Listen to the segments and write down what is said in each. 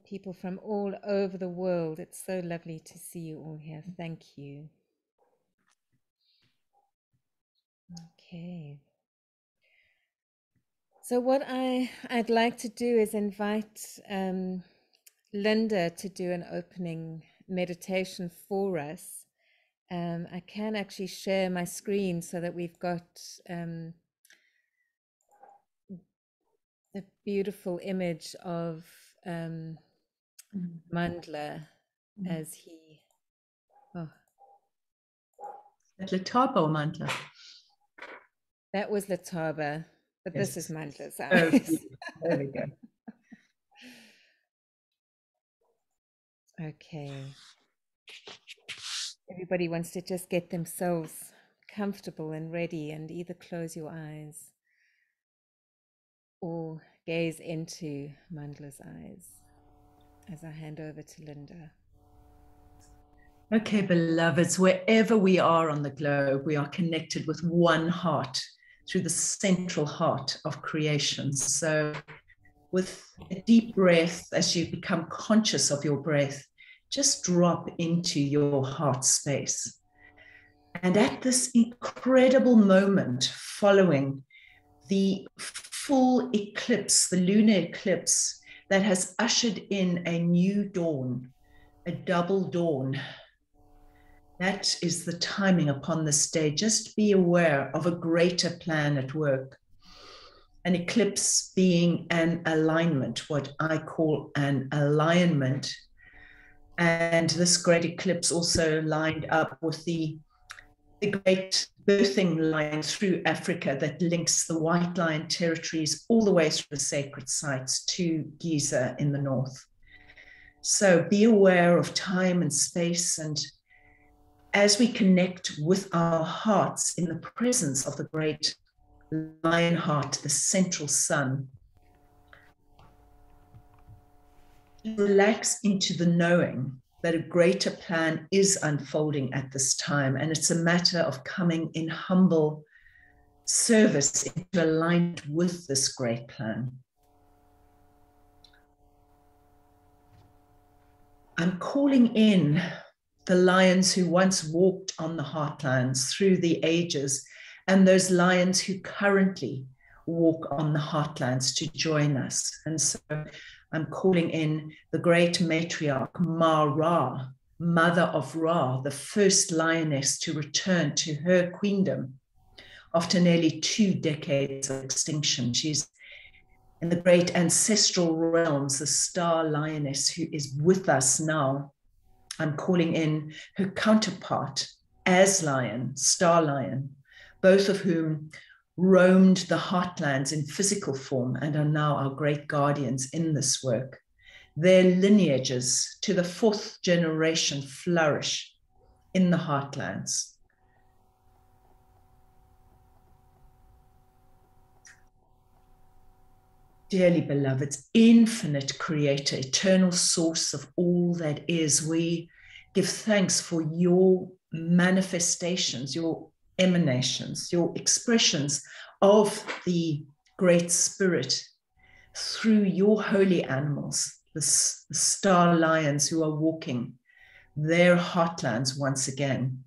people from all over the world. It's so lovely to see you all here. Thank you. Okay. So what I'd like to do is invite Linda to do an opening meditation for us. I can actually share my screen so that we've got a beautiful image of Mandla as he... Oh. Lataba or Mandla? That was Lataba, but Yes. this is Mandla's Oh, eyes. there we go. Okay. Everybody wants to just get themselves comfortable and ready, and either close your eyes or gaze into Mandla's eyes as I hand over to Linda. Okay, beloveds, wherever we are on the globe, we are connected with one heart through the central heart of creation. So with a deep breath, as you become conscious of your breath, just drop into your heart space. And at this incredible moment following the full eclipse, the lunar eclipse that has ushered in a new dawn, a double dawn, that is the timing upon this day. Just be aware of a greater plan at work. An eclipse being an alignment, what I call an alignment. And this great eclipse also lined up with the great birthing line through Africa that links the White Lion territories all the way through the sacred sites to Giza in the north. So be aware of time and space, and as we connect with our hearts in the presence of the great lion heart, the central sun, relax into the knowing that a greater plan is unfolding at this time. And it's a matter of coming in humble service into alignment with this great plan. I'm calling in the lions who once walked on the heartlands through the ages, and those lions who currently walk on the heartlands to join us. And so I'm calling in the great matriarch Ma Ra, mother of Ra, the first lioness to return to her queendom after nearly 2 decades of extinction. She's in the great ancestral realms, the star lioness who is with us now. I'm calling in her counterpart as lion, star lion, both of whom roamed the heartlands in physical form and are now our great guardians in this work. Their lineages to the 4th generation flourish in the heartlands. Dearly beloveds, infinite creator, eternal source of all that is, we give thanks for your manifestations, your emanations, your expressions of the great spirit through your holy animals, the star lions who are walking their heartlands once again.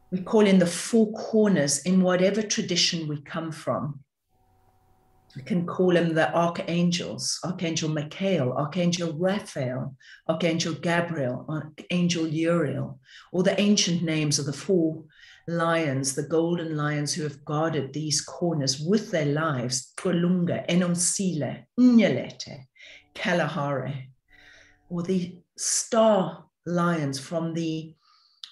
We call in the 4 corners in whatever tradition we come from. We can call them the archangels, Archangel Michael, Archangel Raphael, Archangel Gabriel, Archangel Uriel, or the ancient names of the 4 lions, the golden lions who have guarded these corners with their lives, Kolunga, Enonsile, Nyalete, Kalahari, or the star lions from the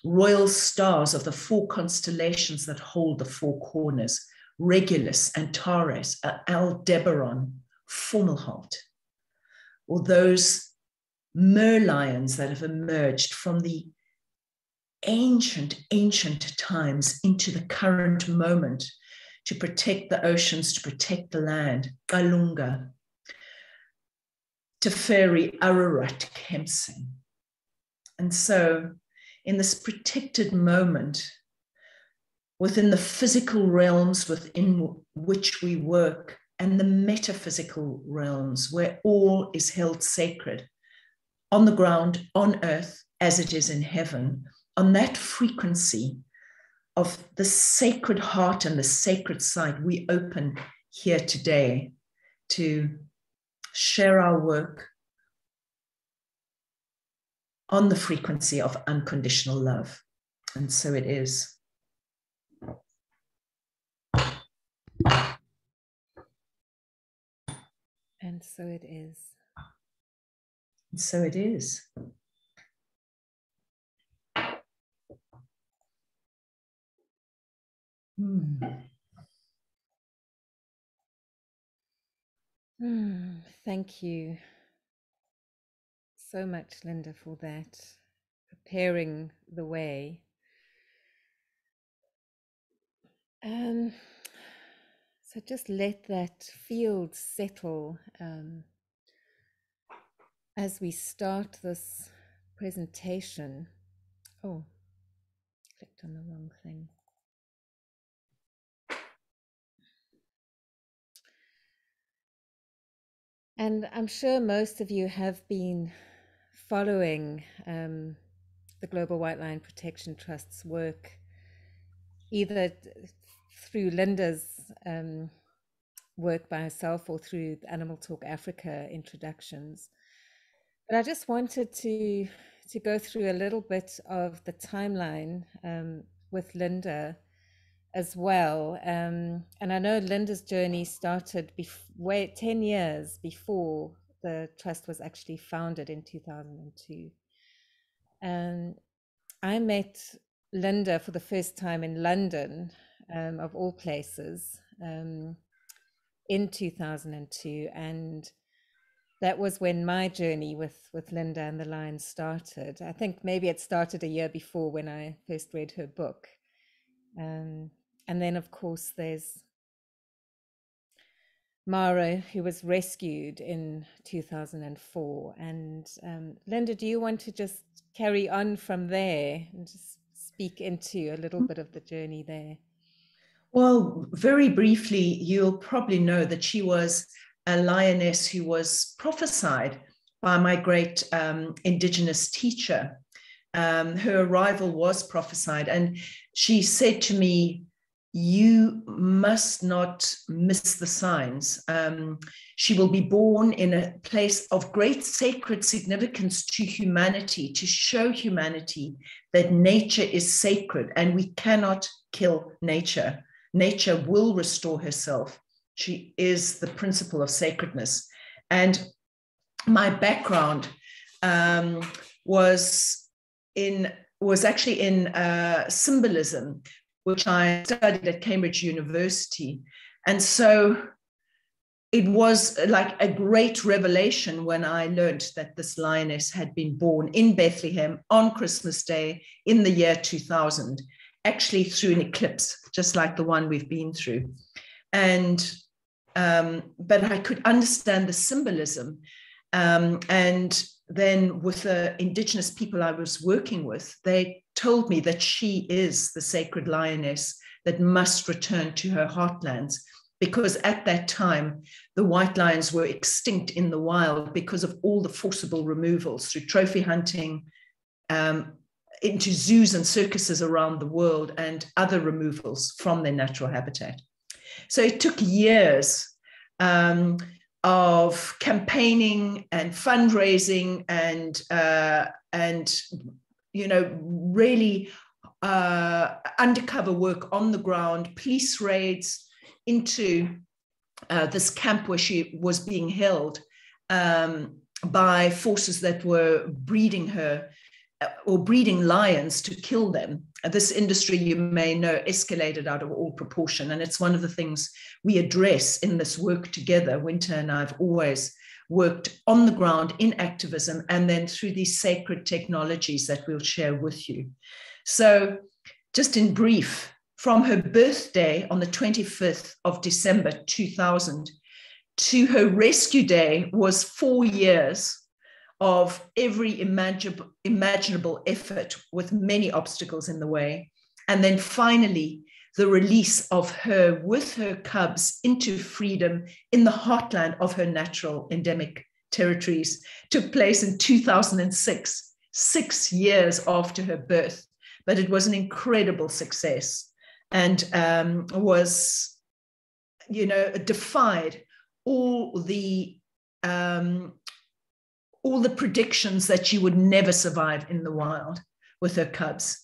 royal stars of the 4 constellations that hold the 4 corners, Regulus, Antares, Aldebaran, Fomalhaut, or those merlions that have emerged from the ancient times into the current moment to protect the oceans, to protect the land, Kalunga, Teferi, Ararat, Kempsing. And so in this protected moment, within the physical realms within which we work, and the metaphysical realms where all is held sacred, on the ground, on earth, as it is in heaven, on that frequency of the sacred heart and the sacred site, we open here today to share our work on the frequency of unconditional love. And so it is. And so it is. And so it is. Thank you so much, Linda, for that, preparing the way. So just let that field settle as we start this presentation. Oh, clicked on the wrong thing. And I'm sure most of you have been following the Global White Lion Protection Trust's work, either through Linda's work by herself or through Animal Talk Africa introductions. But I just wanted to go through a little bit of the timeline with Linda as well. And I know Linda's journey started 10 years before the trust was actually founded in 2002. And I met Linda for the first time in London, of all places, in 2002. And that was when my journey with Linda and the Lions started. I think maybe it started a year before when I first read her book. And then, of course, there's Mara, who was rescued in 2004. And Linda, do you want to just carry on from there and just speak into a little bit of the journey there? Well, very briefly, you'll probably know that she was a lioness who was prophesied by my great indigenous teacher. Her arrival was prophesied, and she said to me, "You must not miss the signs. She will be born in a place of great sacred significance to humanity, to show humanity that nature is sacred and we cannot kill nature. Nature will restore herself. She is the principle of sacredness." And my background was actually in symbolism, which I studied at Cambridge University. And so it was like a great revelation when I learned that this lioness had been born in Bethlehem on Christmas Day in the year 2000, actually through an eclipse, just like the one we've been through. And but I could understand the symbolism. And then with the indigenous people I was working with, they told me that she is the sacred lioness that must return to her heartlands, because at that time, the white lions were extinct in the wild because of all the forcible removals through trophy hunting, into zoos and circuses around the world, and other removals from their natural habitat. So it took years of campaigning and fundraising and really undercover work on the ground, police raids into this camp where she was being held by forces that were breeding her or breeding lions to kill them. This industry, you may know, escalated out of all proportion. And it's one of the things we address in this work together. Wynter and I have always worked on the ground in activism, and then through these sacred technologies that we'll share with you. So just in brief, from her birthday on the 25th of December 2000 to her rescue day was 4 years of every imaginable effort with many obstacles in the way. And then finally, the release of her with her cubs into freedom in the heartland of her natural endemic territories took place in 2006, 6 years after her birth. But it was an incredible success and was, defied all the predictions that she would never survive in the wild with her cubs.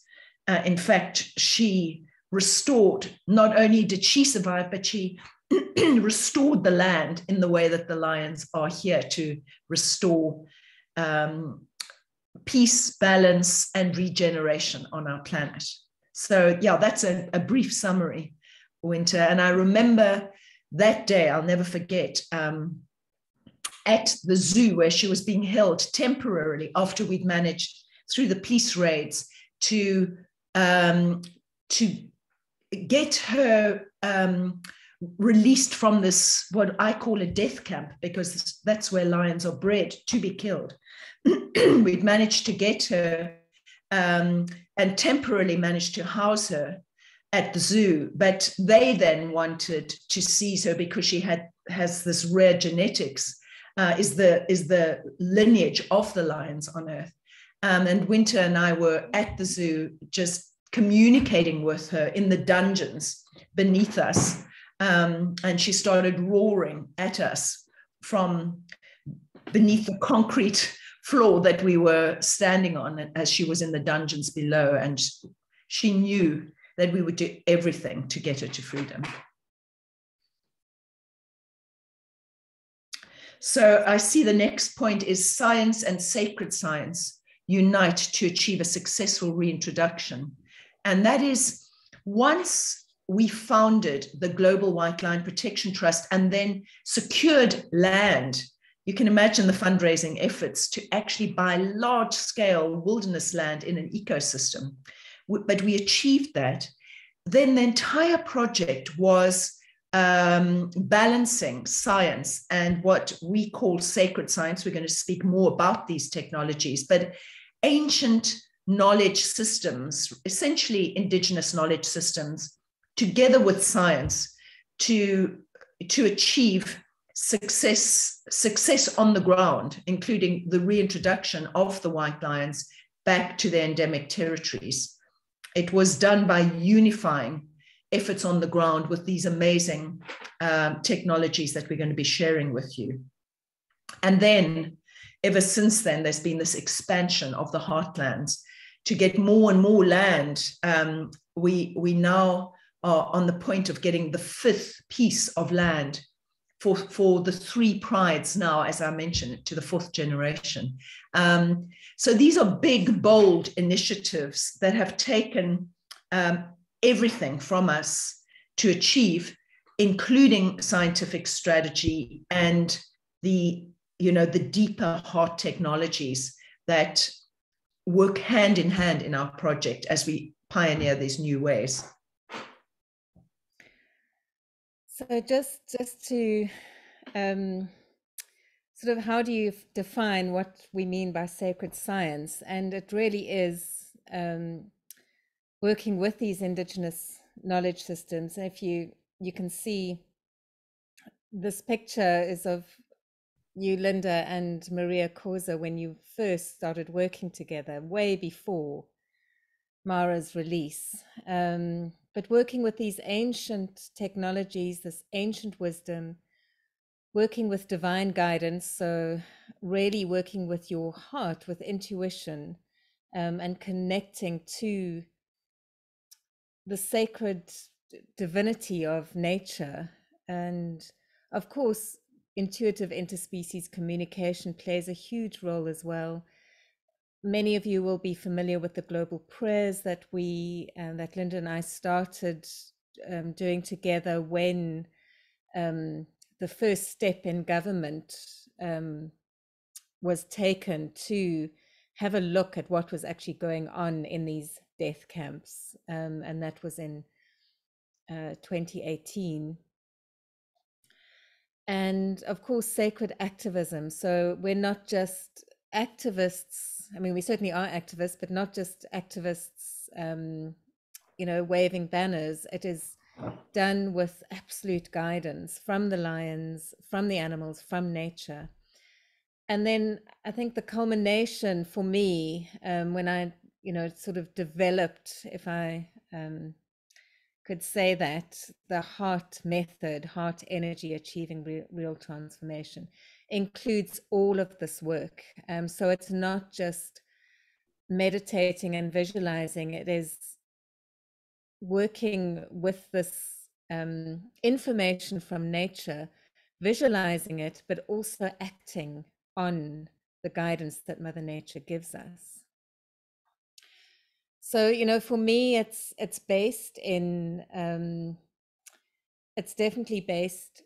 In fact, she restored, not only did she survive, but she restored the land in the way that the lions are here to restore peace, balance, and regeneration on our planet. So yeah, that's a brief summary, Wynter. And I remember that day, I'll never forget, at the zoo where she was being held temporarily after we'd managed through the police raids to get her released from this, what I call a death camp, because that's where lions are bred to be killed. We'd managed to get her and temporarily managed to house her at the zoo, but they then wanted to seize her because she has this rare genetics, is the lineage of the lions on Earth. And Wynter and I were at the zoo just communicating with her in the dungeons beneath us. And she started roaring at us from beneath the concrete floor that we were standing on as she was in the dungeons below. And she knew that we would do everything to get her to freedom. So I see the next point is science and sacred science unite to achieve a successful reintroduction. And that is, once we founded the Global White Lion Protection Trust and then secured land, you can imagine the fundraising efforts to actually buy large-scale wilderness land in an ecosystem. But we achieved that. Then the entire project was balancing science and what we call sacred science. We're going to speak more about these technologies, but ancient knowledge systems, essentially indigenous knowledge systems, together with science to achieve success on the ground, including the reintroduction of the white lions back to their endemic territories. It was done by unifying efforts on the ground with these amazing technologies that we're going to be sharing with you. And then, ever since then, there's been this expansion of the heartlands to get more and more land. We now are on the point of getting the 5th piece of land for the 3 prides now, as I mentioned, to the 4th generation. So these are big, bold initiatives that have taken everything from us to achieve, including scientific strategy and the deeper heart technologies that work hand in hand in our project as we pioneer these new ways. So just to sort of, how do you define what we mean by sacred science? And it really is working with these indigenous knowledge systems. If you can see, this picture is of you, Linda, and Maria Koza when you first started working together, way before Mara's release. But working with these ancient technologies, this ancient wisdom, working with divine guidance, so really working with your heart, with intuition, and connecting to the sacred divinity of nature. And of course, intuitive interspecies communication plays a huge role as well. Many of you will be familiar with the global prayers that that Linda and I started doing together when the first step in government was taken to have a look at what was actually going on in these death camps, and that was in 2018. And of course, sacred activism. So we're not just activists. I mean, we certainly are activists, but not just activists waving banners. It is done with absolute guidance from the lions, from the animals, from nature. And then I think the culmination for me, when I, sort of developed, if I could say that, the heart method, heart energy, achieving real transformation, includes all of this work. So it's not just meditating and visualizing, it is working with this information from nature, visualizing it, but also acting on the guidance that Mother Nature gives us. So, for me, it's based in, it's definitely based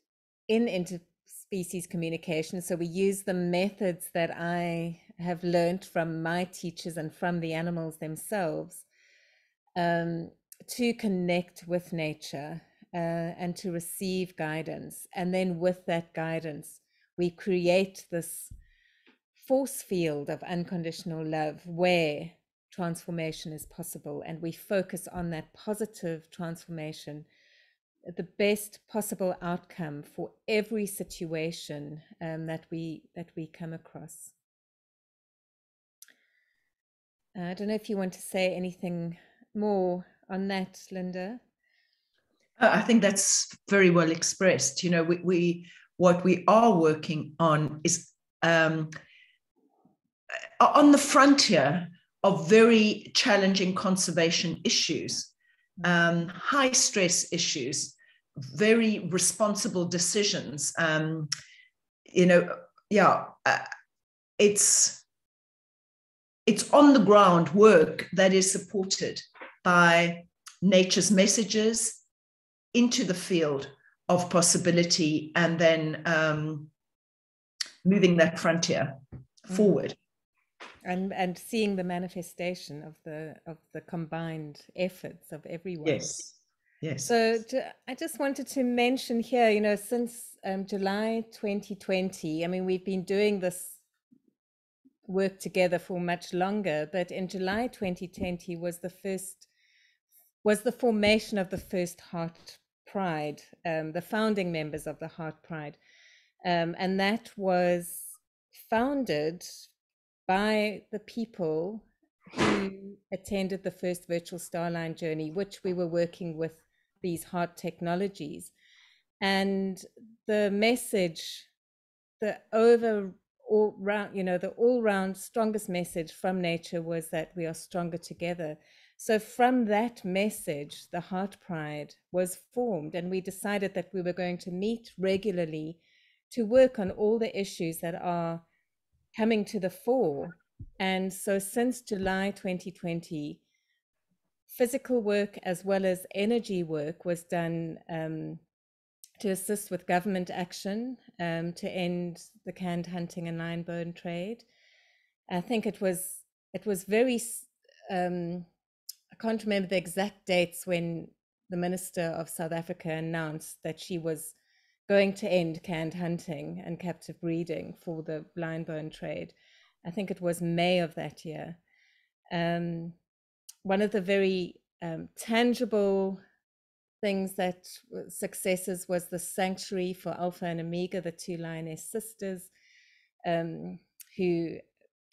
in interspecies communication. So we use the methods that I have learned from my teachers and from the animals themselves, to connect with nature and to receive guidance. And then with that guidance, we create this force field of unconditional love where transformation is possible. And we focus on that positive transformation, the best possible outcome for every situation that we come across. I don't know if you want to say anything more on that, Linda. I think that's very well expressed. What we are working on is on the frontier of very challenging conservation issues, high stress issues, very responsible decisions. It's on the ground work that is supported by nature's messages into the field of possibility, and then moving that frontier forward. And seeing the manifestation of the combined efforts of everyone. Yes. So I just wanted to mention here, since July 2020, I mean, we've been doing this work together for much longer, but in July 2020 was the formation of the first Heart Pride, the founding members of the Heart Pride, and that was founded by the people who attended the first virtual Starline journey, which we were working with these heart technologies. And the message, the all-round strongest message from nature was that we are stronger together. So from that message, the Heart Pride was formed, and we decided that we were going to meet regularly to work on all the issues that are coming to the fore. And so since July 2020, physical work as well as energy work was done to assist with government action to end the canned hunting and lion bone trade. I think it was very, I can't remember the exact dates when the Minister of South Africa announced that she was going to end canned hunting and captive breeding for the lion bone trade. I think it was May of that year. One of the very tangible things that successes was the sanctuary for Alpha and Omega, the two lioness sisters, who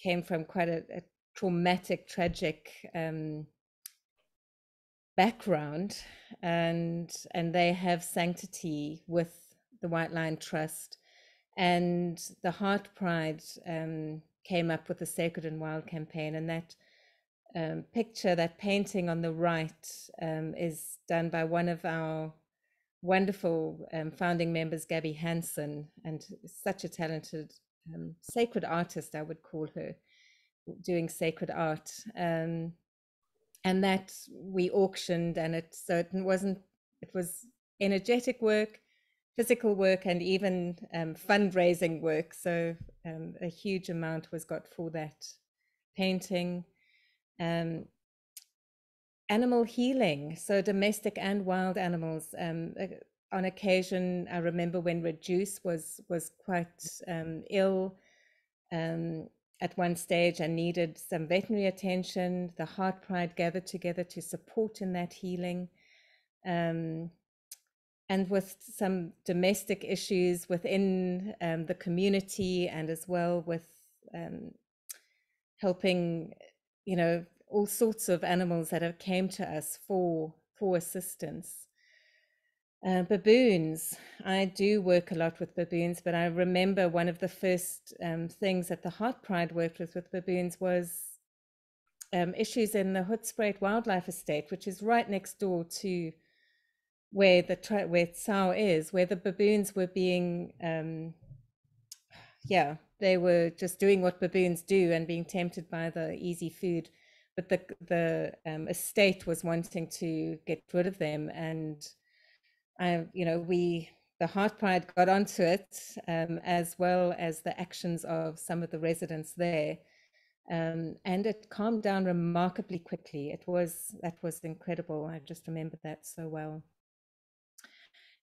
came from quite a traumatic, tragic background, and they have sanctity with the White Lion Trust. And the Heart Pride came up with the Sacred and Wild campaign, and that picture, that painting on the right, is done by one of our wonderful founding members, Gabby Hansen, and such a talented sacred artist, I would call her, doing sacred art. And that we auctioned, and it was energetic work, physical work, and even fundraising work. So a huge amount was got for that painting. Animal healing, so domestic and wild animals. On occasion, I remember when Reduce was quite ill, at one stage and needed some veterinary attention. The Heart Pride gathered together to support in that healing. And with some domestic issues within the community, and as well with helping, all sorts of animals that have came to us for assistance. Baboons. I do work a lot with baboons, but I remember one of the first things that the Heart Pride worked with baboons was issues in the Hoedspruit Wildlife Estate, which is right next door to where Tsao is, where the baboons were being, they were just doing what baboons do and being tempted by the easy food. But the estate was wanting to get rid of them, and the Heart Pride got onto it, as well as the actions of some of the residents there. And it calmed down remarkably quickly. That was incredible. I just remember that so well.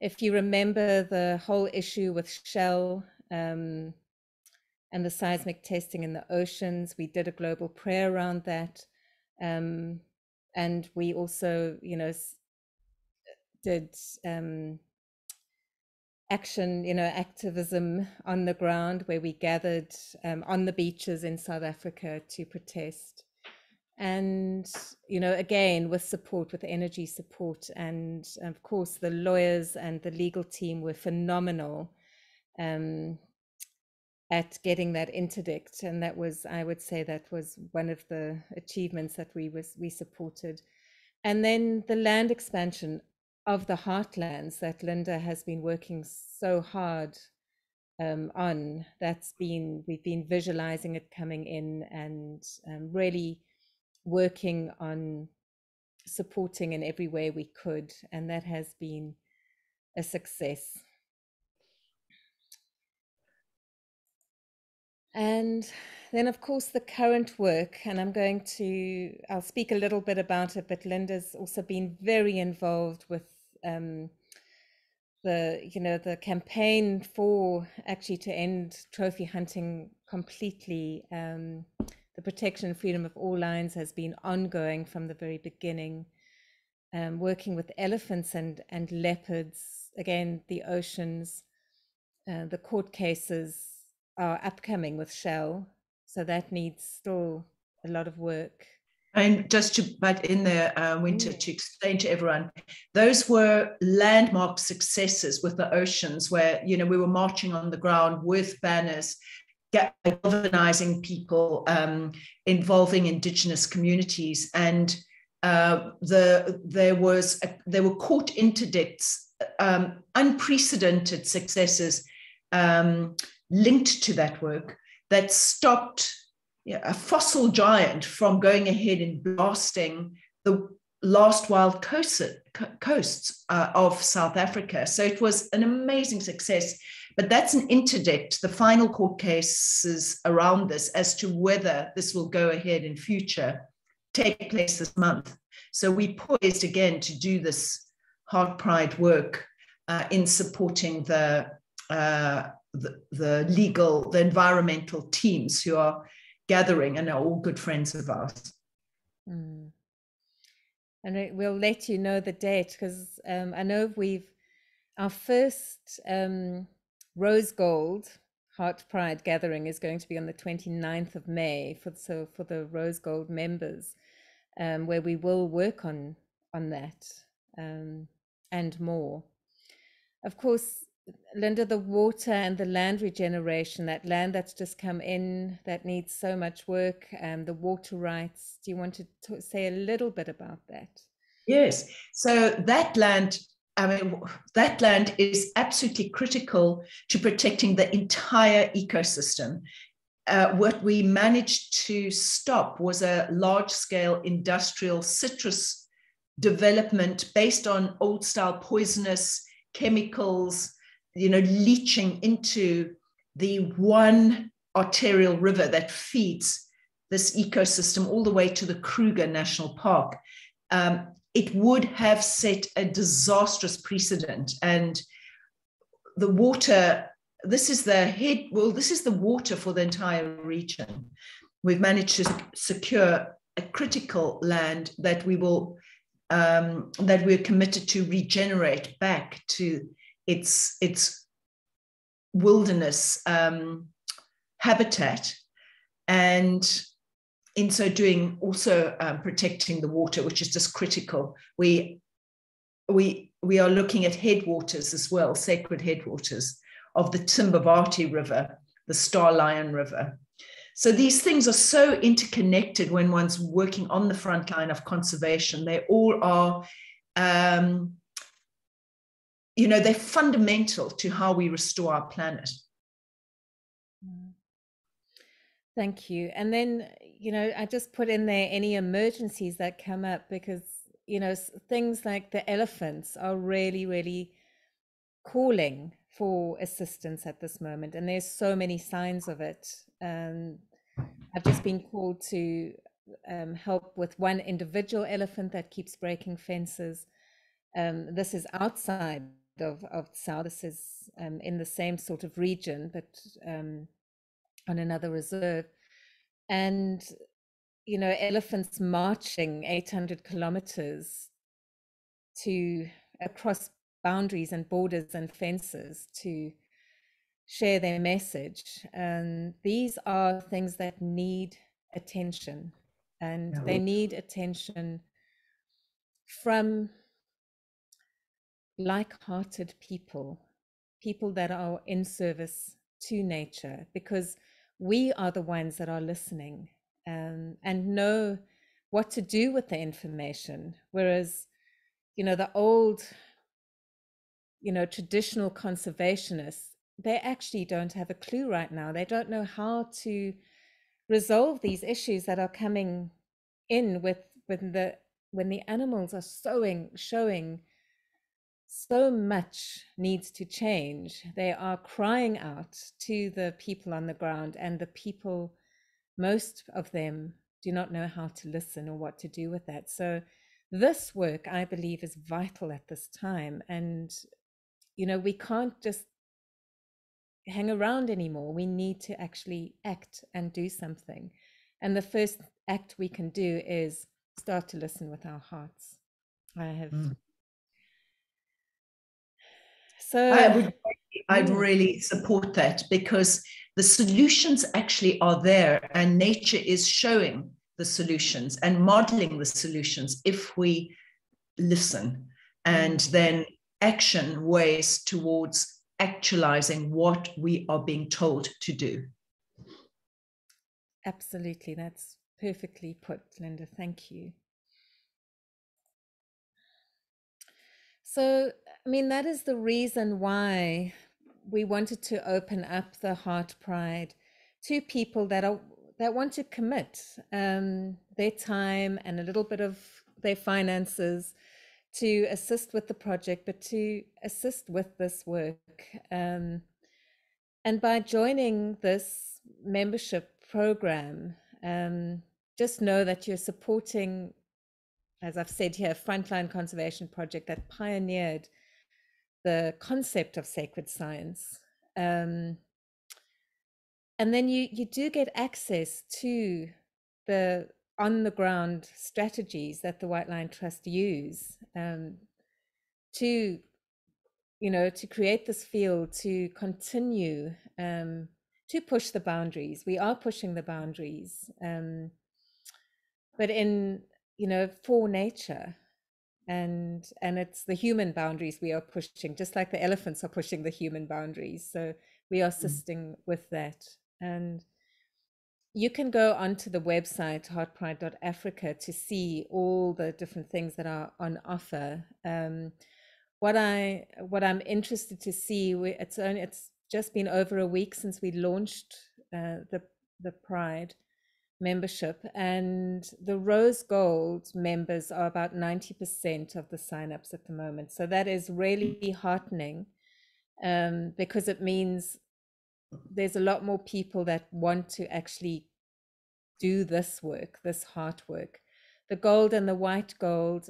If you remember the whole issue with Shell and the seismic testing in the oceans, we did a global prayer around that. And we also, did activism on the ground, where we gathered on the beaches in South Africa to protest. And, again, with support, with energy support. And of course, the lawyers and the legal team were phenomenal at getting that interdict. And that was, I would say, that was one of the achievements that we supported. And then the land expansion of the heartlands that Linda has been working so hard on. We've been visualizing it coming in, and really working on supporting in every way we could, and that has been a success. And then, of course, the current work, and I'll speak a little bit about it, but Linda's also been very involved with the campaign for actually to end trophy hunting completely. The protection and freedom of all lions has been ongoing from the very beginning, working with elephants and leopards, again, the oceans. The court cases are upcoming with Shell, so that needs still a lot of work. And just to butt in there, Wynter, to explain to everyone, those were landmark successes with the oceans, where, we were marching on the ground with banners, galvanizing people, involving indigenous communities, and there were court interdicts, unprecedented successes linked to that work that stopped a fossil giant from going ahead and blasting the last wild coasts of South Africa. So it was an amazing success. But that's an interdict, the final court cases around this, as to whether this will go ahead in future, take place this month. So we poised again to do this Heart Pride work in supporting the legal, the environmental teams who are gathering and are all good friends of ours. And we'll let you know the date, because I know our first Rose Gold Heart Pride gathering is going to be on the 29th of May for the Rose Gold members, where we will work on that and more. Of course, Linda, the water and the land regeneration, that land that's just come in, that needs so much work, the water rights. Do you want to say a little bit about that? Yes. So that land is absolutely critical to protecting the entire ecosystem. What we managed to stop was a large-scale industrial citrus development based on old-style poisonous chemicals, leaching into the one arterial river that feeds this ecosystem all the way to the Kruger National Park. It would have set a disastrous precedent, and the water this is the head, well, this is the water for the entire region. We've managed to secure a critical land that we will, that we're committed to regenerate back to its wilderness habitat, and in so doing also protecting the water, which is just critical. We are looking at headwaters as well, sacred headwaters of the Timbavati River, the Star Lion River. So these things are so interconnected when one's working on the front line of conservation. They all are, they're fundamental to how we restore our planet. Thank you. And then, I just put in there any emergencies that come up, because, things like the elephants are really, really calling for assistance at this moment. And there's so many signs of it. I've just been called to help with one individual elephant that keeps breaking fences. This is outside of South. This is in the same sort of region, but on another reserve. And elephants marching 800 kilometers to across boundaries and borders and fences to share their message. And these are things that need attention, and they need attention from like-hearted people that are in service to nature, because we are the ones that are listening and know what to do with the information. Whereas, the old, traditional conservationists, they actually don't have a clue right now. They don't know how to resolve these issues that are coming in when the animals are showing so much needs to change. They are crying out to the people on the ground, and the people, most of them, do not know how to listen or what to do with that. So this work, I believe, is vital at this time. And, we can't just hang around anymore. We need to actually act and do something. And the first act we can do is start to listen with our hearts. I'd really support that, because the solutions actually are there, and nature is showing the solutions and modeling the solutions if we listen, and then action ways towards actualizing what we are being told to do. Absolutely. That's perfectly put, Linda. Thank you. So, that is the reason why we wanted to open up the Heart Pride to people that want to commit their time and a little bit of their finances to assist with the project, but to assist with this work. And by joining this membership program, just know that you're supporting, as I've said here, a frontline conservation project that pioneered the concept of sacred science. And then you do get access to the on-the-ground strategies that the White Lion Trust use to create this field, to continue to push the boundaries. We are pushing the boundaries, but for nature. And it's the human boundaries we are pushing, just like the elephants are pushing the human boundaries. So we are assisting with that. And you can go onto the website heartpride.africa to see all the different things that are on offer. What I'm interested to see, it's just been over a week since we launched the Pride membership, and the Rose Gold members are about 90% of the signups at the moment. So that is really heartening, because it means there's a lot more people that want to actually do this work, this heart work. The gold and the white gold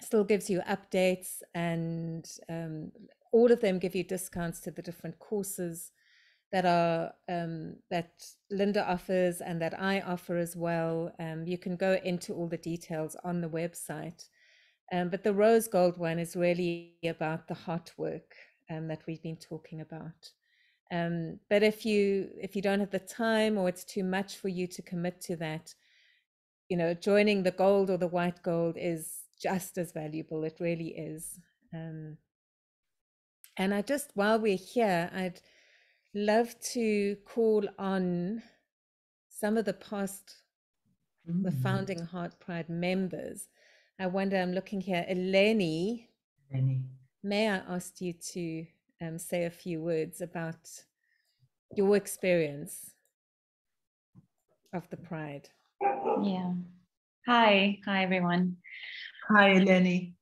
still gives you updates, and all of them give you discounts to the different courses that are that Linda offers and that I offer as well. You can go into all the details on the website. But the rose gold one is really about the heart work that we've been talking about. But if you don't have the time, or it's too much for you to commit to that, you know, joining the gold or the white gold is just as valuable. It really is. And I just, while we're here, I'd love to call on some of the past, the founding Heart Pride members. I wonder, I'm looking here, Eleni, may I ask you to say a few words about your experience of the Pride? Yeah. Hi everyone. Hi, Eleni.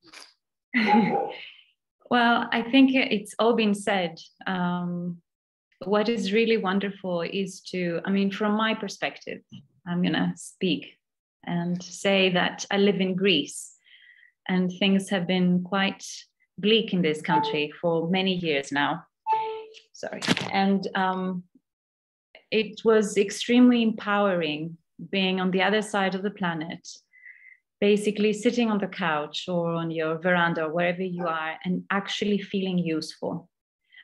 Well, I think it's all been said. What is really wonderful is to, I mean, from my perspective, I'm gonna speak and say that I live in Greece, and things have been quite bleak in this country for many years now. Sorry. And it was extremely empowering being on the other side of the planet, basically sitting on the couch or on your veranda or wherever you are, and actually feeling useful,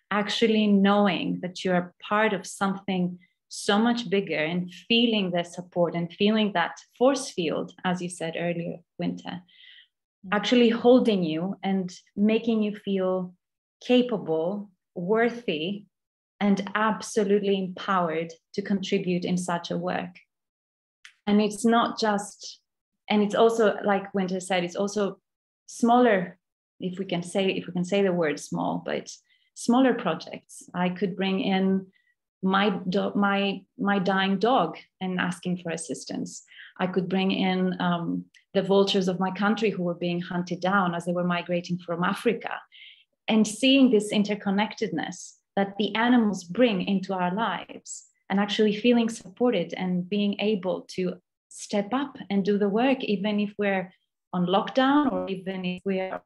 actually knowing that you're part of something so much bigger, and feeling their support and feeling that force field, as you said earlier, Wynter, actually holding you and making you feel capable, worthy, and absolutely empowered to contribute in such a work. And it's not just, and it's also, like Wynter said, it's also smaller, if we can say the word small, but smaller projects. I could bring in my dying dog and asking for assistance. I could bring in the vultures of my country who were being hunted down as they were migrating from Africa, and seeing this interconnectedness that the animals bring into our lives, and actually feeling supported and being able to step up and do the work, even if we're on lockdown, or even if we're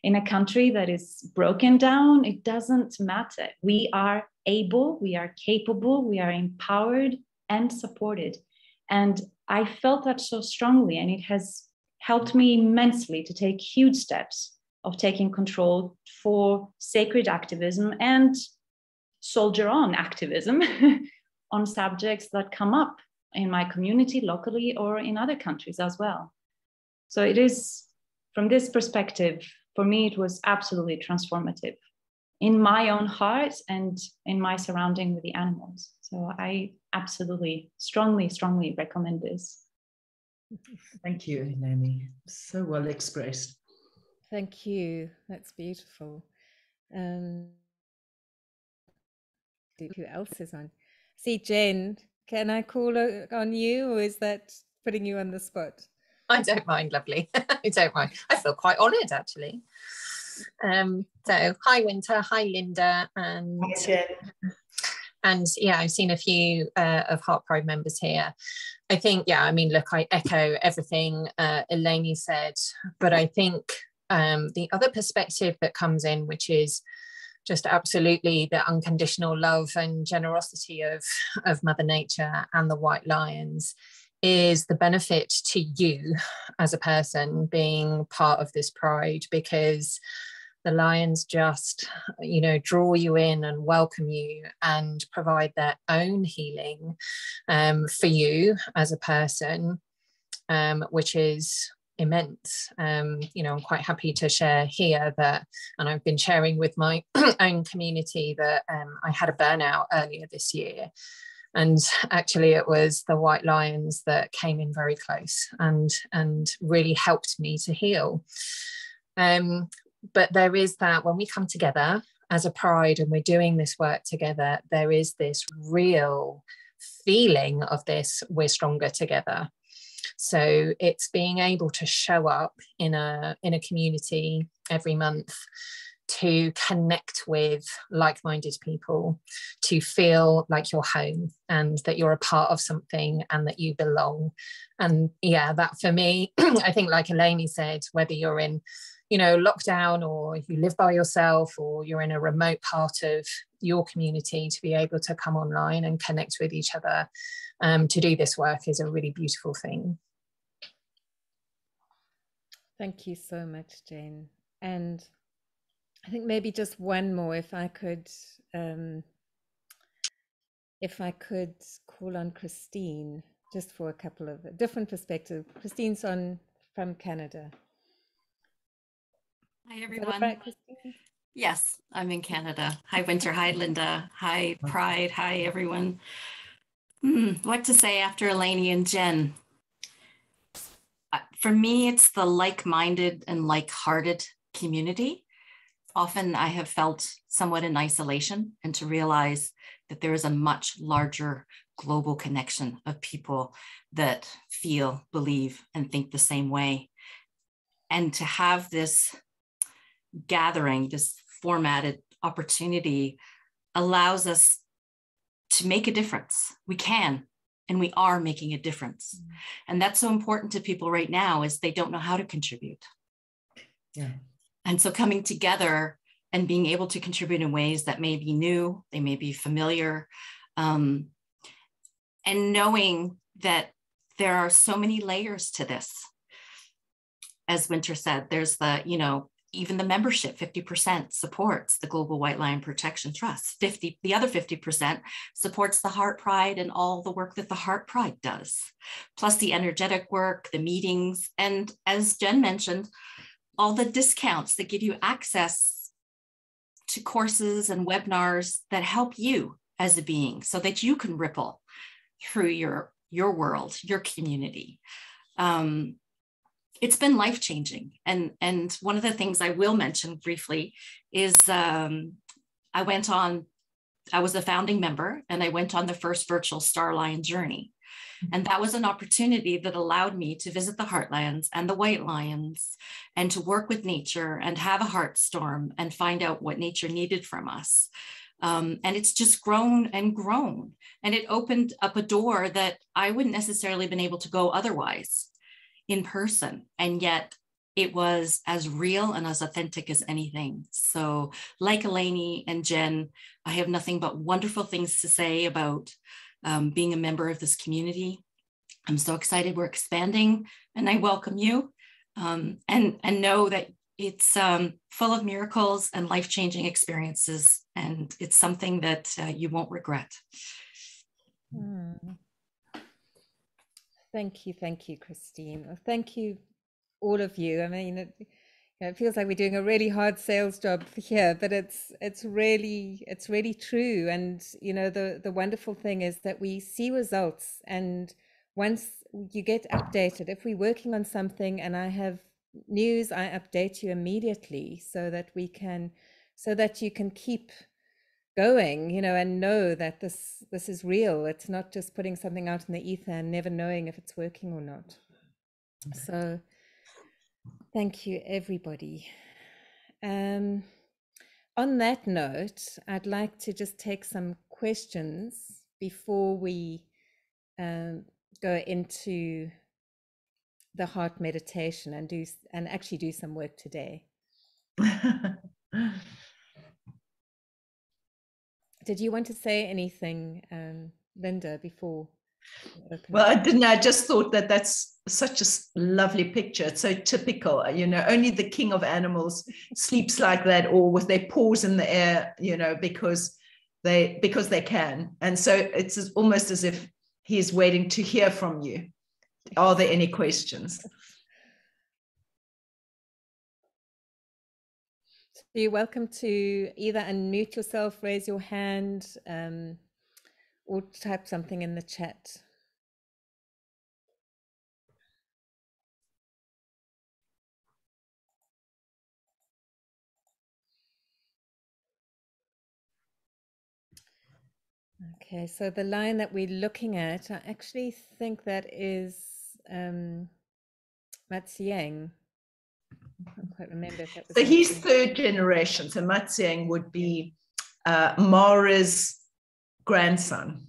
in a country that is broken down. It doesn't matter. We are able, we are capable, we are empowered and supported. And I felt that so strongly, and it has helped me immensely to take huge steps of taking control for sacred activism and soldier on activism on subjects that come up in my community locally or in other countries as well. So it is, from this perspective, for me, it was absolutely transformative in my own heart and in my surrounding with the animals. So I absolutely, strongly, strongly recommend this. Thank you, Eleni. So well expressed. Thank you. That's beautiful. Who else is on? See, Jen, can I call on you, or is that putting you on the spot? I don't mind, lovely. I don't mind. I feel quite honoured, actually. So, hi, Wynter. Hi, Linda. And Hi, Jen. And yeah, I've seen a few of Heart Pride members here. I think, yeah, I mean, look, I echo everything Eleni said, but I think the other perspective that comes in, which is just absolutely the unconditional love and generosity of Mother Nature and the white lions, is the benefit to you as a person being part of this pride, because the lions just, you know, draw you in and welcome you and provide their own healing for you as a person, which is immense. You know, I'm quite happy to share here that, and I've been sharing with my own community, that I had a burnout earlier this year. And actually it was the white lions that came in very close and really helped me to heal. But there is that, when we come together as a pride and we're doing this work together, there is this real feeling of this, we're stronger together. So it's being able to show up in a community every month to connect with like-minded people, to feel like you're home and that you're a part of something and that you belong. And yeah, that for me, I think like Elaine said, whether you're in, you know, lockdown or you live by yourself or you're in a remote part of your community, to be able to come online and connect with each other to do this work is a really beautiful thing. Thank you so much, Jane. And I think maybe just one more, if I could call on Christine just for a couple of different perspectives. Christine's from Canada. Hi, everyone. Right, Christine? Yes, I'm in Canada. Hi, Wynter. Hi, Linda. Hi, Pride. Hi, everyone. What to say after Elaine and Jen? For me, it's the like-minded and like-hearted community. Often I have felt somewhat in isolation, and to realize that there is a much larger global connection of people that feel, believe, and think the same way. And to have this gathering, this formatted opportunity, allows us to make a difference. We can, and we are making a difference. And that's so important to people right now, is they don't know how to contribute. Yeah. And so coming together and being able to contribute in ways that may be new, they may be familiar, and knowing that there are so many layers to this. As Wynter said, there's the, you know, even the membership, 50% supports the Global White Lion Protection Trust. The other 50% supports the Heart Pride and all the work that the Heart Pride does, plus the energetic work, the meetings, and as Jen mentioned, all the discounts that give you access to courses and webinars that help you as a being so that you can ripple through your world, your community. It's been life-changing. And one of the things I will mention briefly is I was a founding member, and I went on the first virtual Star Lion journey. And that was an opportunity that allowed me to visit the Heartlands and the White Lions and to work with nature and have a heart storm and find out what nature needed from us. And it's just grown and grown. And it opened up a door that I wouldn't necessarily have been able to go otherwise in person. And yet it was as real and as authentic as anything. So like Elaine and Jen, I have nothing but wonderful things to say about being a member of this community. I'm so excited we're expanding, and I welcome you, and know that it's full of miracles and life-changing experiences, and it's something that you won't regret. Thank you, Christine. Well, thank you, all of you. I mean, it feels like we're doing a really hard sales job here, but it's really true. And you know, the wonderful thing is that we see results, and once you get updated, if we're working on something and I have news, I update you immediately so that you can keep going, you know, and know that this is real. It's not just putting something out in the ether and never knowing if it's working or not. So thank you, everybody. On that note, I'd like to just take some questions before we go into the heart meditation and actually do some work today. Did you want to say anything, Linda, before? Well, I didn't. I just thought that that's such a lovely picture. It's so typical, you know, only the king of animals sleeps like that, or with their paws in the air, you know, because they can. And so it's almost as if he is waiting to hear from you. Are there any questions? You're welcome to either unmute yourself, raise your hand, or type something in the chat. Okay, so the line that we're looking at, I actually think that is Matsiang. can't quite remember if that was. So he's mentioned. third generation. So Matsiang would be Mara's grandson.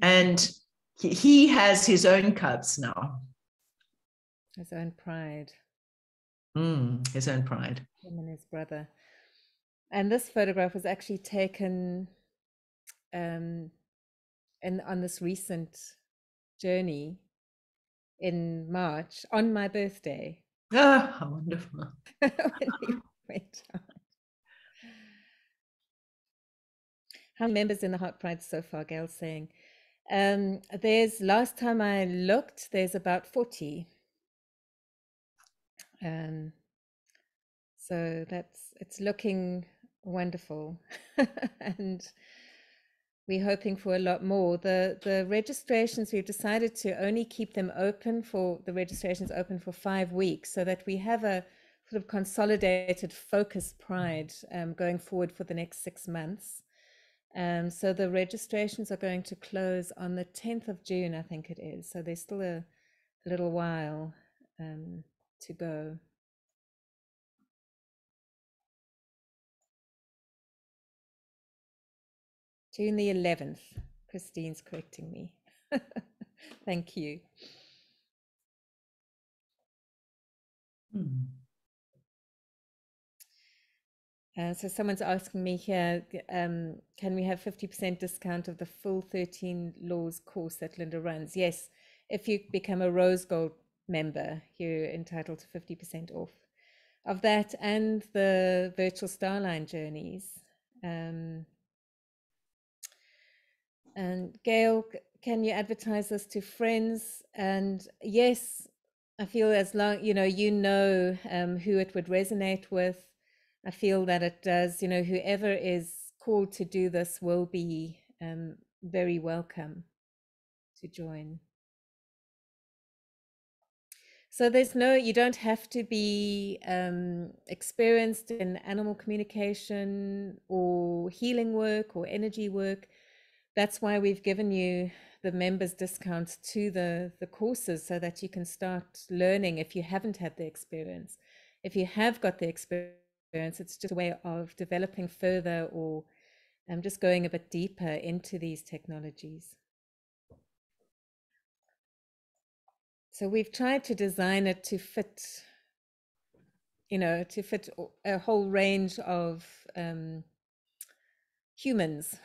And he has his own cubs now. His own pride. His own pride. Him and his brother. And this photograph was actually taken on this recent journey in March on my birthday. Oh, how wonderful. When we went out. How many members in the Heart Pride so far, Gail's saying? There's, last time I looked, there's about 40. So it's looking wonderful. And we're hoping for a lot more. The registrations, we've decided to only keep them open for, the registrations open for 5 weeks, so that we have a sort of consolidated focused pride going forward for the next 6 months. So the registrations are going to close on the 10th of June, I think it is. So there's still a little while to go. June the 11th. Christine's correcting me. Thank you. So someone's asking me here, can we have 50% discount of the full 13 laws course that Linda runs? Yes, if you become a Rose Gold member, you're entitled to 50% off of that and the virtual Starline journeys. And Gail, can you advertise this to friends? And yes, I feel as long, you know who it would resonate with. I feel that it does, whoever is called to do this will be very welcome to join. So you don't have to be experienced in animal communication or healing work or energy work. That's why we've given you the members discounts to the courses, so that you can start learning if you haven't had the experience. If you have got the experience, it's just a way of developing further or just going a bit deeper into these technologies. So we've tried to design it to fit, a whole range of humans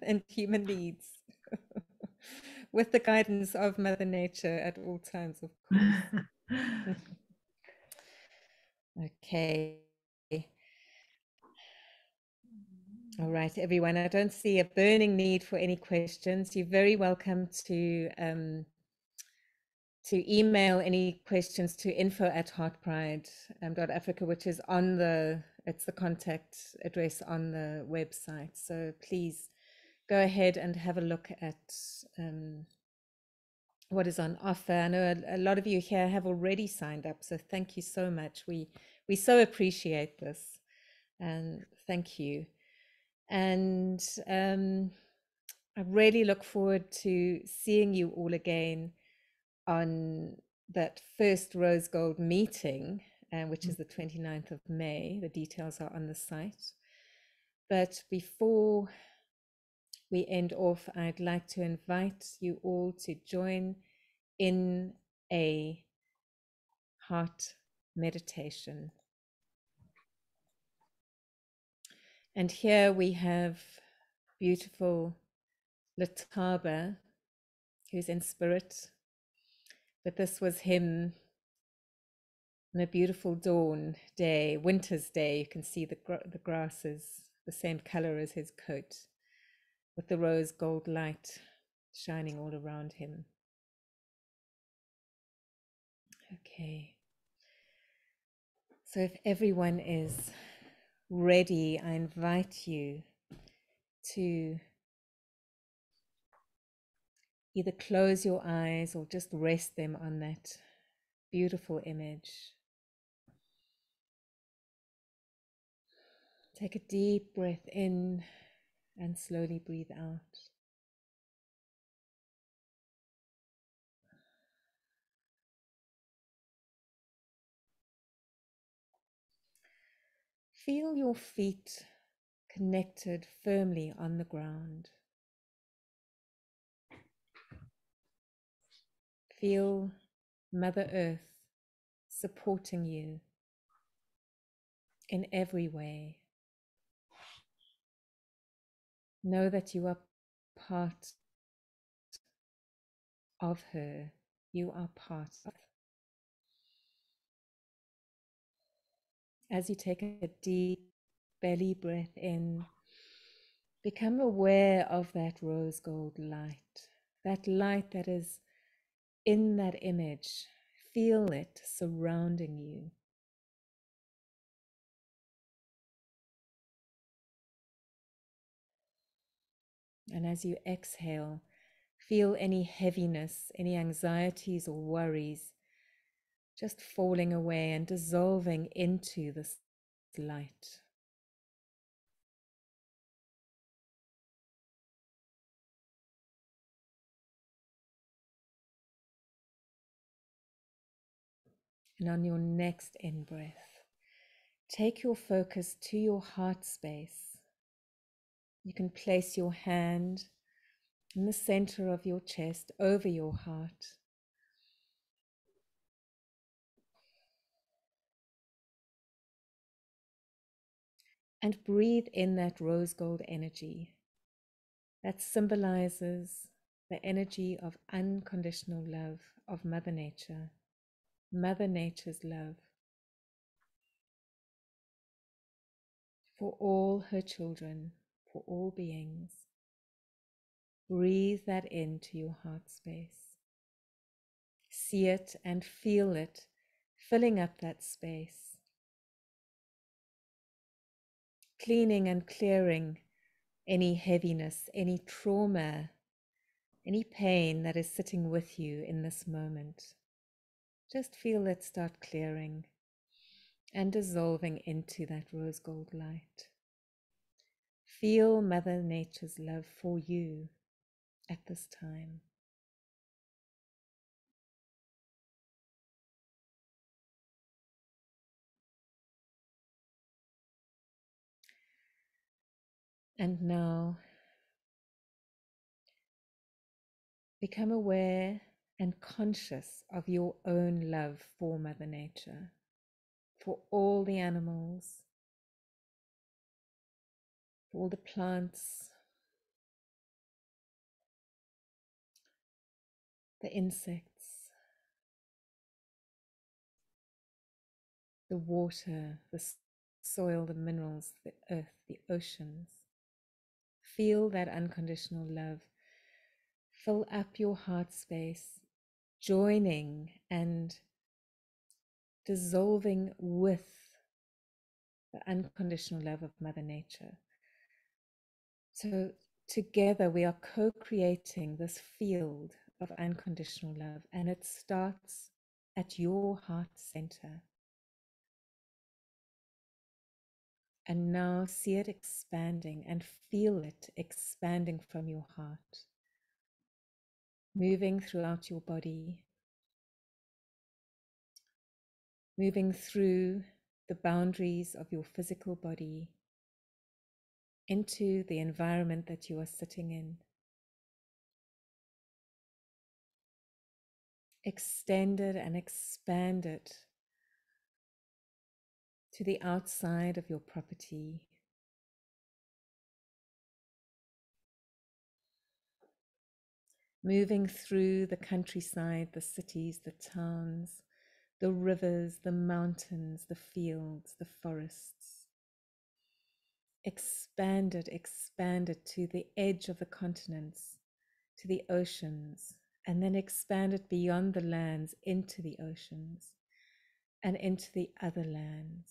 and human needs, with the guidance of Mother Nature at all times, of course. Okay. All right, everyone. I don't see a burning need for any questions. You're very welcome to email any questions to info@heartpride.africa, which is it's the contact address on the website. So please go ahead and have a look at what is on offer. I know a lot of you here have already signed up, so thank you so much. We so appreciate this, and thank you. And I really look forward to seeing you all again on that first Rose Gold meeting, which is the 29th of May. The details are on the site. But before we end off, I'd like to invite you all to join in a heart meditation. And here we have beautiful Lataba, who's in spirit. But this was him on a beautiful dawn day, winter's day. You can see the grass is the same color as his coat, with the rose gold light shining all around him. Okay. So if everyone is ready, I invite you to either close your eyes or just rest them on that beautiful image. Take a deep breath in and slowly breathe out. Feel your feet connected firmly on the ground. Feel Mother Earth supporting you in every way. Know that you are part of her. You are part of. As you take a deep belly breath in, become aware of that rose gold light that is in that image. Feel it surrounding you. And as you exhale, feel any heaviness, any anxieties or worries just falling away and dissolving into this light. And on your next in-breath, take your focus to your heart space. You can place your hand in the center of your chest over your heart. And breathe in that rose gold energy that symbolizes the energy of unconditional love of Mother Nature, Mother Nature's love for all her children, for all beings. Breathe that into your heart space. See it and feel it filling up that space, cleaning and clearing any heaviness, any trauma, any pain that is sitting with you in this moment. Just feel it start clearing and dissolving into that rose gold light. Feel Mother Nature's love for you at this time. And now, become aware and conscious of your own love for Mother Nature, for all the animals, for all the plants, the insects, the water, the soil, the minerals, the earth, the oceans. Feel that unconditional love fill up your heart space, joining and dissolving with the unconditional love of Mother Nature. So together we are co-creating this field of unconditional love, and it starts at your heart center. And now see it expanding and feel it expanding from your heart, moving throughout your body, moving through the boundaries of your physical body into the environment that you are sitting in. Extend it and expand it to the outside of your property. Moving through the countryside, the cities, the towns, the rivers, the mountains, the fields, the forests. Expand it to the edge of the continents, to the oceans, and then expand it beyond the lands into the oceans and into the other lands.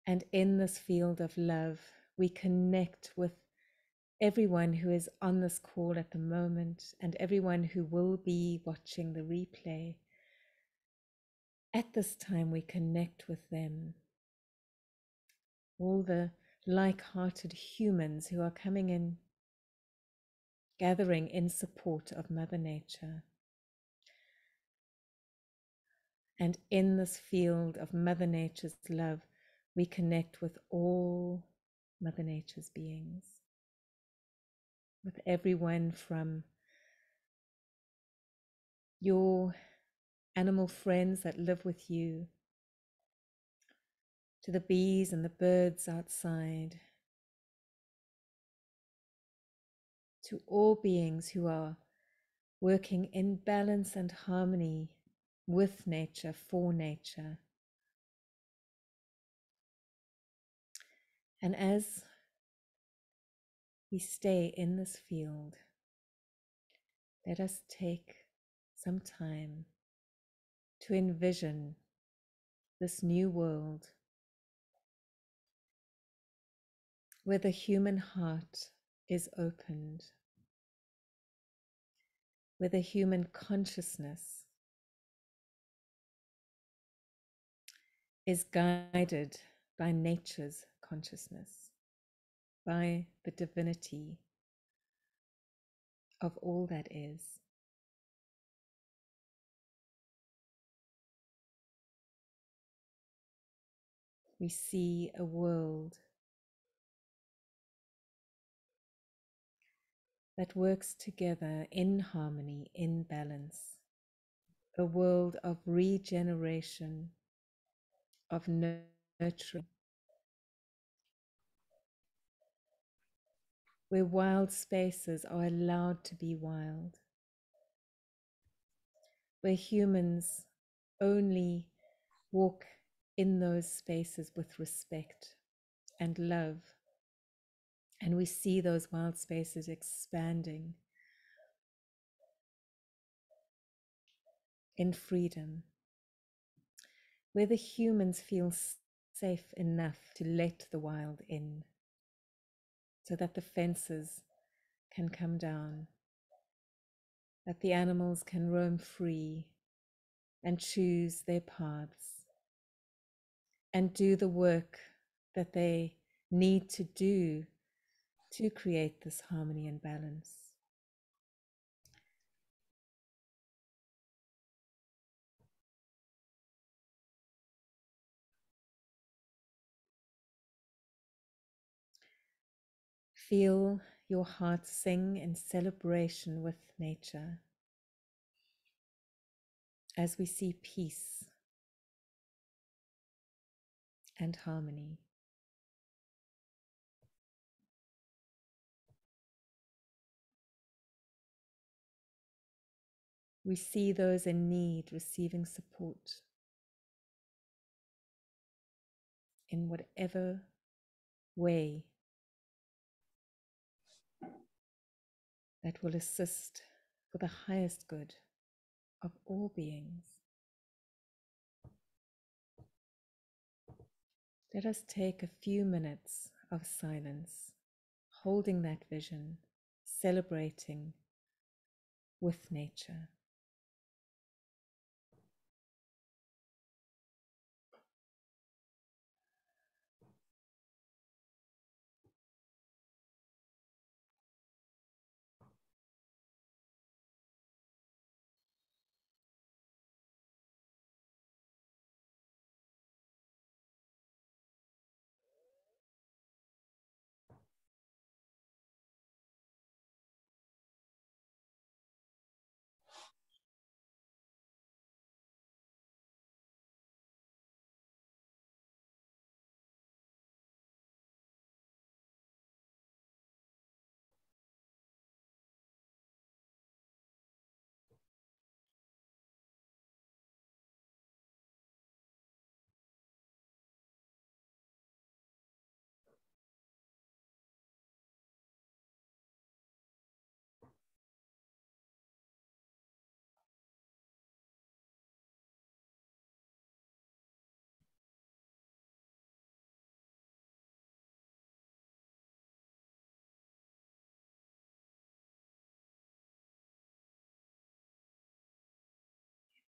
And in this field of love, we connect with everyone who is on this call at the moment and everyone who will be watching the replay. At this time, we connect with them. All the like-hearted humans who are coming in, gathering in support of Mother Nature. And in this field of Mother Nature's love, we connect with all Mother Nature's beings, with everyone from your animal friends that live with you, to the bees and the birds outside, to all beings who are working in balance and harmony with nature, for nature. And as we stay in this field, let us take some time to envision this new world where the human heart is opened, where the human consciousness is guided by nature's consciousness, by the divinity of all that is. We see a world that works together in harmony, in balance, a world of regeneration, of nurturing, where wild spaces are allowed to be wild, where humans only walk in those spaces with respect and love. And we see those wild spaces expanding in freedom, where the humans feel safe enough to let the wild in, so that the fences can come down, that the animals can roam free and choose their paths and do the work that they need to do to create this harmony and balance. Feel your heart sing in celebration with nature as we see peace and harmony. We see those in need receiving support in whatever way that will assist for the highest good of all beings. Let us take a few minutes of silence, holding that vision, celebrating with nature.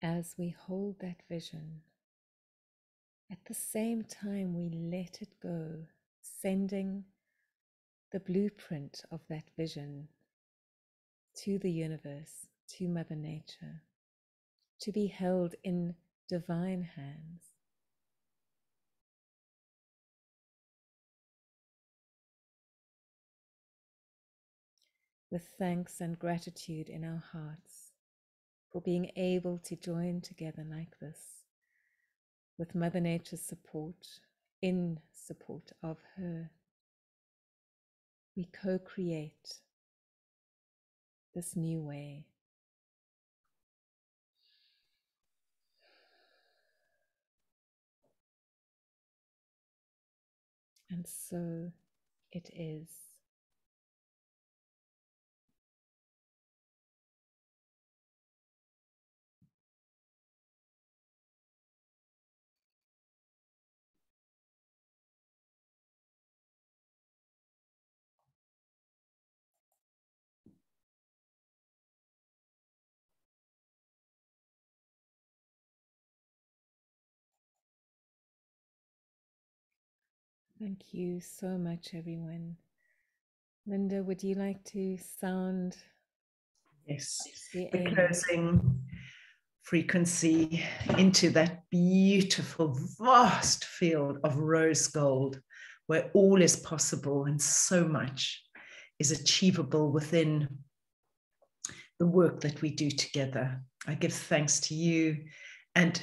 As we hold that vision, at the same time we let it go, sending the blueprint of that vision to the universe, to Mother Nature, to be held in divine hands. with thanks and gratitude in our hearts for being able to join together like this, with Mother Nature's support, in support of her. We co-create this new way. And so it is. Thank you so much, everyone. Linda, would you like to sound Yes, the the amen? closing frequency into that beautiful, vast field of rose gold, where all is possible and so much is achievable within the work that we do together. I give thanks to you and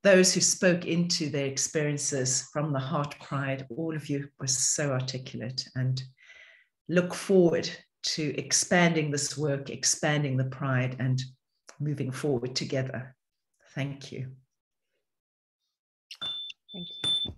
those who spoke into their experiences from the heart pride. All of you were so articulate, and look forward to expanding this work, expanding the pride, and moving forward together. Thank you. Thank you.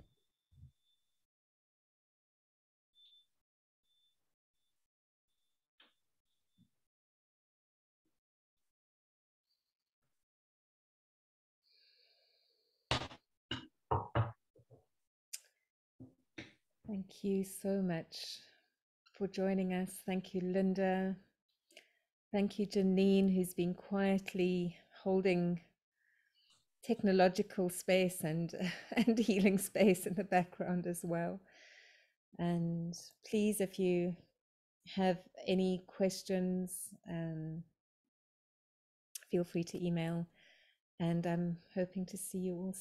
Thank you so much for joining us. Thank you, Linda. Thank you, Janine, who's been quietly holding technological space and healing space in the background as well. And please, if you have any questions, feel free to email. And I'm hoping to see you all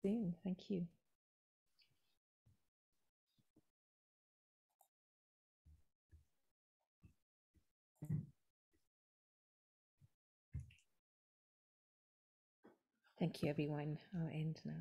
soon. Thank you. Thank you, everyone. I'll end now.